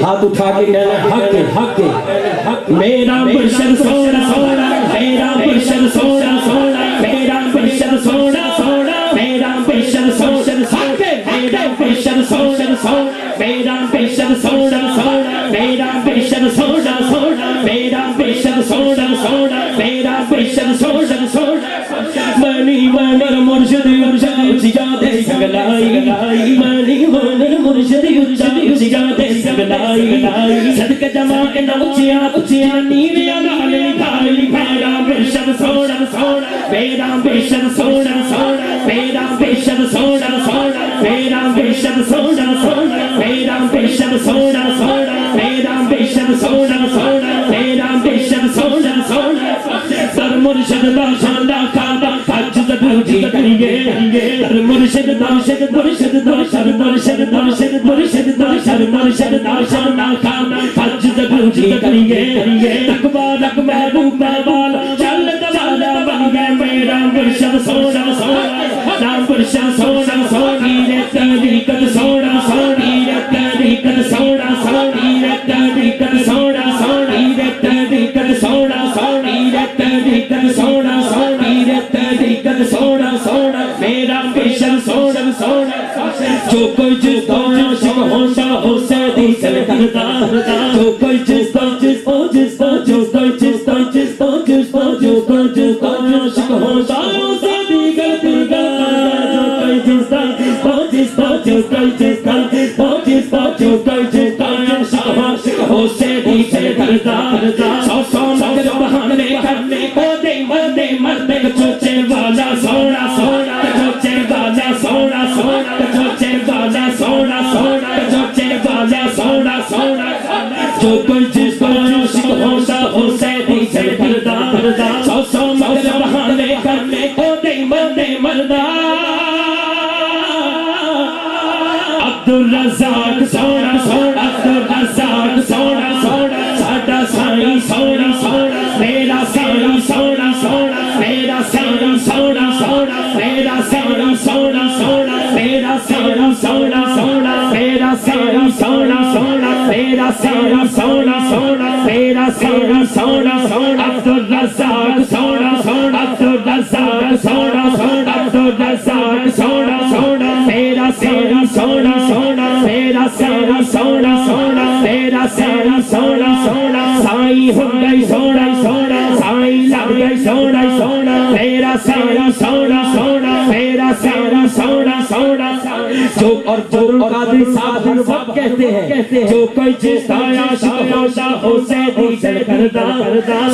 ہاتھ اٹھا کے کہنا حق میرا بشر سونا سونا میرا بشر سونا سونا میرا بشر سونا سونا میرا بشر سونا سونا میرا بشر سونا سونا میرا بشر سونا سونا میرا بشر سونا سونا میرا بشر سونا سونا میرا بشر سونا سونا منی منر مرشد مرشد یاد سگلائی منی منر مرشد یاد سگلائی صدق جماع نوچیاں اچیاں نیویاں نالے کھائی میرا بشر سونا سونا میرا بشر سونا سونا میرا بشر سونا سونا میرا بشر سونا سونا میرا بشر سونا سونا میرا بشر سونا سونا میرا بشر سونا سونا سر مرشد دا شاندا کعبہ حج ضروری کریے سر مرشد دا مرشد دا سر مرشد دا مرشد دا سر مرشد دا شاندا کعبہ حج ضروری کریے تقوی رکھ محبوب بال چل دوالا بن گئے میرا مرشد سونا سونا نام مرشد سونا سونی رے طریقت سونا سونی رے طریقت سونا سونی رے طریقت سونا سونی رے طریقت سونا سونی رے طریقت سونا سونی رے طریقت سونا سونا میرا بشر سونا سونا جو کوئی جس کو عاشق ہوتا ہو سیدھی سے کرتا جو کوئی جس کو جس کو جس کو جو کوئی جس کو جس کو جس کو جو کوئی جس کو عاشق ہوتا ہو سیدھی کرتا جو کوئی جس کو جس کو جس کو جو کوئی جس کو جس کو جس کو جو کوئی جس کو عاشق ہو سیدھی سے کرتا سو سو مگر بہانے کرنے کو دے مردے مردے چوچے والا سونا سونا چوچے والا سونا سونا چوچے والا سونا سونا چوچے والا سونا سونا جو کوئی جس کو عاشق ہوتا ہو سیدھی سے کرتا سو سو مگر بہانے کرنے کو دے مردے مردہ عبدالرزاق سونا سونا عبدالرزاق سونا سونا ساڈا سائیں سونا سونا میرا سائیں سونا سونا میرا سائیں سونا سونا میرا سائیں سونا سونا میرا سائیں سونا سونا میرا سائیں سونا سونا میرا سائیں سونا سونا میرا سائیں سونا سونا عبدالرزاق سونا سونا عبدالرزاق سونا سونا عبدالرزاق سونا سونا میرا سائیں سونا سونا میرا سائیں سونا سونا میرا سائیں سونا سونا سائیں ہو گئی سونا سونا سائیں لگ گئی سونا سونا میرا سائیں سونا سونا میرا سائیں سونا سونا جو اور جو قادری صاحب سب کہتے ہیں جو کوئی جس کا عاشق ہوتا ہو سیدھی سے کرتا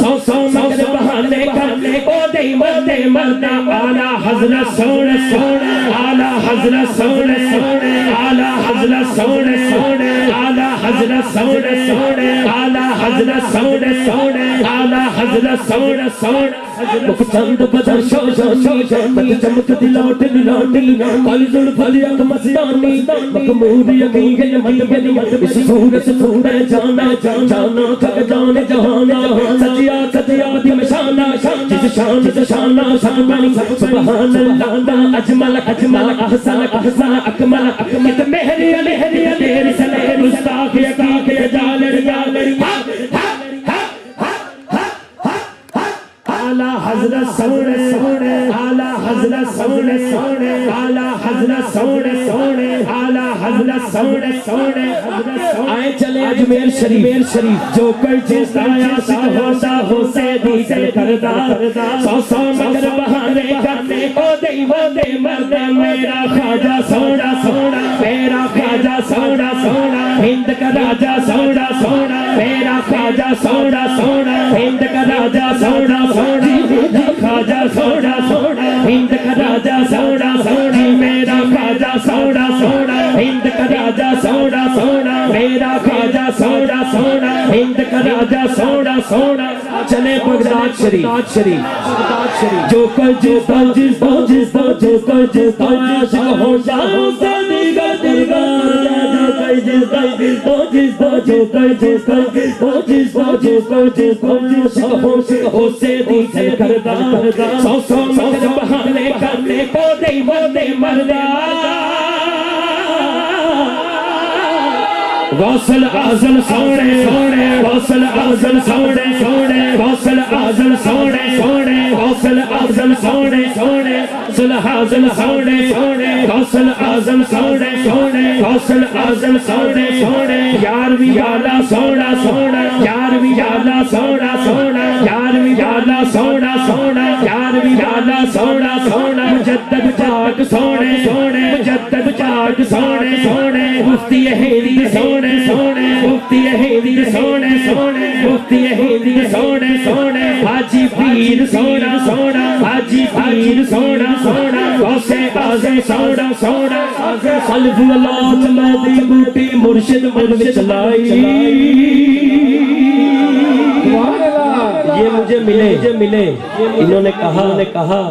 سو سو مگر بہانے کرنے کو دے مردے مردہ اعلیٰ حضرت سونا سونا اعلیٰ حضرت سونا سونا اعلیٰ حضرت سونا سونا اعلیٰ حضرت سونا سونا اعلیٰ حضرت سونا سونا اعلیٰ حضرت سونا سونا چند بدر شو شو شو مت چمک دلوٹ دلوٹ کالی زلف علی اک مستانی مخمور یقین من بنی اس صورت صورت جانا جانا تھک جانے جہانا سجیا سجیا دی مشانہ جس شان شانہ شان سبحان اللہ اجمل اجمل احسن احسن اکمل اکمل مہری مہری تیری سلے مستاق یقاق جال رجال اعلیٰ حضرت سونے سونے اعلیٰ حضرت سونے سونے اعلیٰ حضرت سونے سونے اعلیٰ حضرت سونے سونے آئے چلے اجمیر شریف جو کوئی جس کا عاشق ہوتا ہو سیدھی سے کرتا سو سو مگر بہانے کرنے کو دے مردے میرا خواجہ سونا سونا میرا خواجہ سونا سونا ہند کا راجہ سونا سونا میرا خواجہ سونا سونا ہند کا راجہ سونا سونا خواجہ سونا سونا ہند کا راجہ سونا سونا میرا خواجہ سونا سونا ہند کا راجہ سونا سونا میرا خواجہ سونا سونا ہند کا راجہ سونا سونا چلے بغداد شریف جو کوئی جس کو جس کو جس کو جس کو جس کو عاشق ہوتا ہو سیدھی کرتا جو کوئی جس کو جس کو جس کو جو کوئی جس کو جس کو جس کو جس کو جس کو عاشق ہو سیدھی سے کرتا سو سو مگر بہانے کرنے کو دے مردہ غوث اعظم سونے سونے غوث اعظم سونے سونے غوث اعظم سونے سونے غوث اعظم سونے سونے غوث اعظم سونے سونے غوث اعظم سونے سونے غوث اعظم سونے سونے یارویں والا سونا سونا یارویں والا سونا سونا یارویں والا سونا سونا یارویں والا سونا سونا مجدد پاک سونے سونے مجدد پاک سونے سونے مفتی ہیری سونے سونے مفتی ہیری سونے سونے مفتی ہیری سونے سونے حاجی پیر سونا سونا حاجی پیر سونا سونا غوث اعظم سونا سونا خلف اللہ چلائی بوٹی مرشد من چلائی یہ مجھے ملے انہوں نے کہا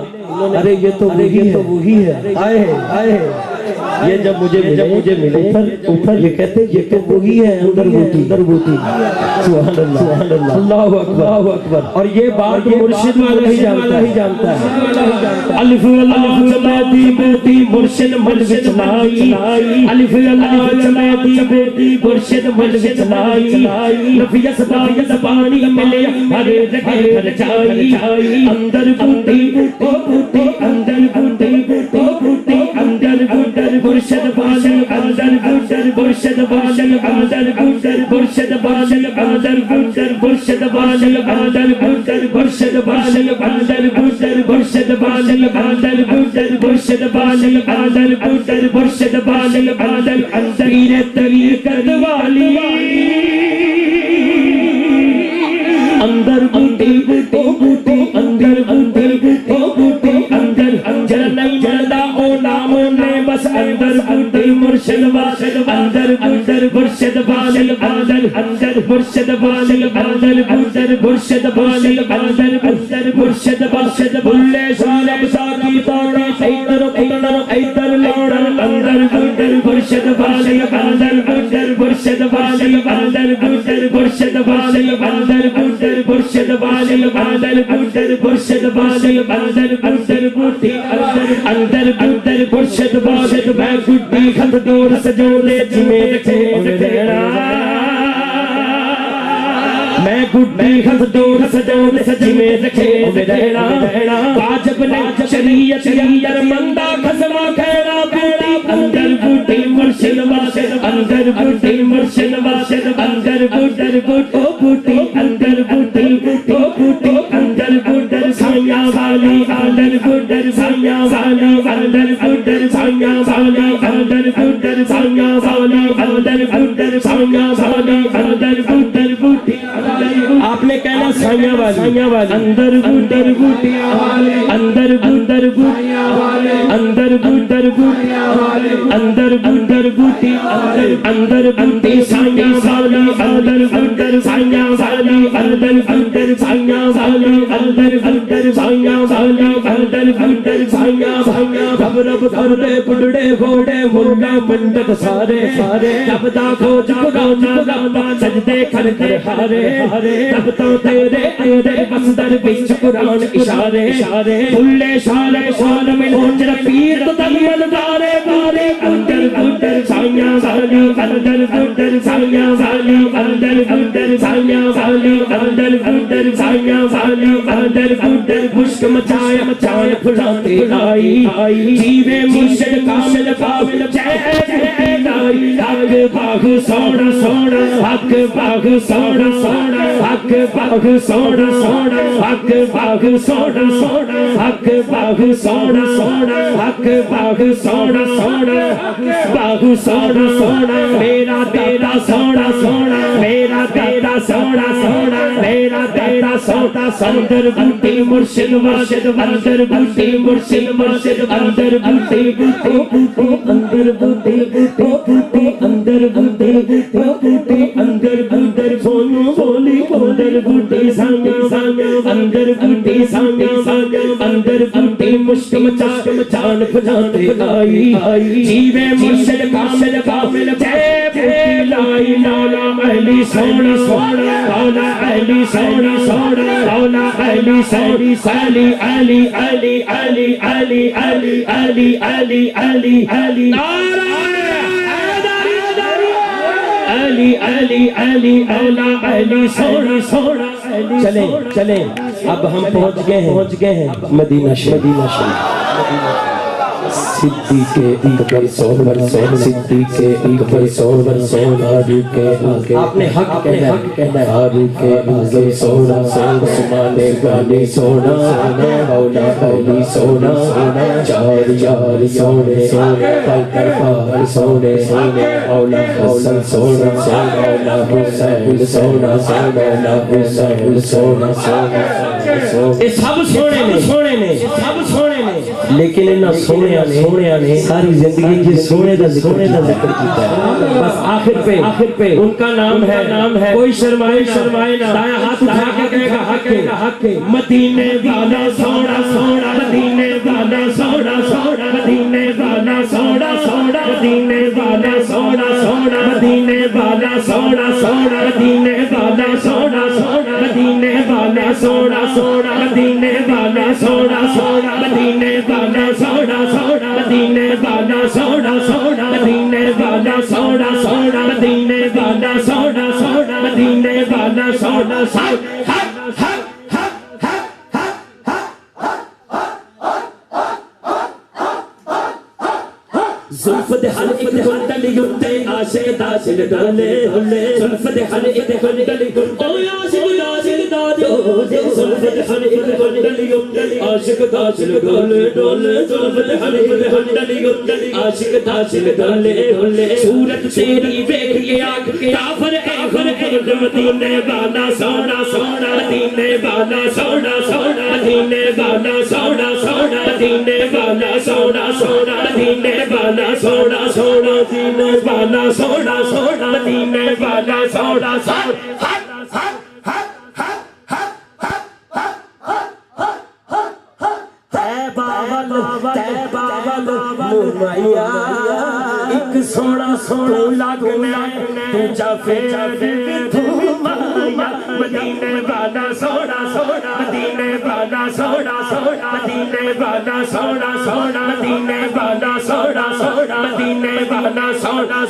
ارے یہ تو وہی ہے آئے یہ جب مجھے ملے اوپر یہ کہتے یہ تو وہی ہے اندر بوٹی سبحان اللہ اللہ اکبر اور یہ بات مرشد والا ہی جانتا ہے الف اللہ چلائی بوٹی مرشد من چلائی الف اللہ چلائی بوٹی مرشد من چلائی نفی اسباب زبانی ملے ہر جگہ ہر چائی اندر بوٹی اندر بوٹی اندر مرشد بالی اندر مرشد بالی اندر مرشد بالی اندر مرشد بالی اندر مرشد بالی اندر مرشد بالی اندر مرشد بالی اندر مرشد بالی اندر پیر طریقت والی اندر بوٹی اندر بوٹی اندر جلنی جلدا او نام نے بس اندر بوٹی مرشد واسد اندر مرشد بالی اندر مرشد بالی اندر مرشد بالی اندر مرشد بلے شالب ساکی توڑا ایدر لوڑا اندر مرشد بالی اندر مرشد بالی اندر مرشد بالی اندر مرشد بالی اندر مرشد بالی اندر بوٹی اندر مرشد بالی میں گڈی خط دور سجولے جمیں رکھے دینا میں گڈی خط دور سجولے جمیں رکھے دینا واجب نے شریعت اندر مندہ خزمہ کھیرا بوٹی اندر بوٹی مرشد واسد اندر بوٹی مرشد واسد اندر بوٹی اندر بوٹی اندر سائیاں والی اندر سائیاں والی اندر سائیاں والی اندر سائیاں والی اندر سائیاں والی بوٹی آپ نے کہنا سائیاں والی اندر بوٹی اندر بوٹی اندر بوٹی اندر بوٹی سائیاں والی اندر سائیاں والی اندر سائیاں والی اندر سائیاں والی اندر سائیاں رب دھردے بڑھڑے گھوڑے مرگا پنڈت سارے رب دا کھوج قرآن سجدے کر ہارے رب تو تیرے بندر بچ قرآن اشارے بھلے شال میں لونجر پیر تو دمن دارے اندر سائیاں والی اندر سائیاں والی اندر سائیاں والی اندر سائیاں والی اندر مشک مچائے پھلاتے آئی جیوے مرشد کامل جے لائی حق باغ سونا حق باغ سونا حق باغ سونا حق باغ سونا حق باغ سونا حق باغ سونا باغ سونا میرا تیرا سونا میرا تیرا سونا میرا تیرا سونا اندر بوٹی مرشد واسد اندر بوٹی مرشد اندر بوٹی اندر بوٹی اندر سونو بولی اندر بوٹی سانگا اندر بوٹی سانگا اندر بوٹی مشک مچان پھلاتے آئی جیوے مرشد کامل جے بوٹی لائی لالا اہلی سونا لالا اہلی سونا لالا اہلی سونا علی نعرہ علی علی علی اولا علی سونا سونا چلیں چلیں اب ہم پہنچ گئے ہیں مدینہ شریف صدیق اکبر سرور صدیق اکبر سرور فاروق اعظم آپ نے حق کہنا فاروق اعظم سونا عثمان غنی سونا مولا علی سونا چار یار سونے پلکر پار سونے مولا حسن سونا مولا حسین سونا مولا حسین سونا یہ سب سونے نے لیکن انہاں سونے نے ساری زندگی کی سونے دا ذکر کیتا ہے بس آخر پہ ان کا نام ہے کوئی شرمائے نہ دائیں ہاتھ اٹھا کے کہے گا حق مدینے والا سونا مدینے والا سونا مدینے والا سونا مدینے والا سونا مدینے والا سونا مدینے والا سونا مدینے والا سونا مدینے والا سونا مدینے والا سونا مدینے والا سونا مدینے والا سونا مدینے والا سونا مدینے والا سونا زلف دے حل ایک گھنٹلی گھنٹے آشے داشل ڈالے زلف دے حل ایک گھنٹلی گھنٹے آشے داشل ڈالے زلف دے حل ایک گھنٹلی گھنٹے عاشق داشل ڈالے زلف دے حل ایک گھنٹلی گھنٹے عاشق داشل ڈالے صورت تیری ویکھ کے آنکھ کے کافر مدینے والا سونا مدینے والا سونا مدینے والا سونا مدینے والا سونا مدینے والا سونا مدینے والا سونا مدینے والا سونا ایک سونا لگنا تجا پھر مدینے والا سونا مدینے والا سونا مدینے والا سونا مدینے والا سونا مدینے والا سونا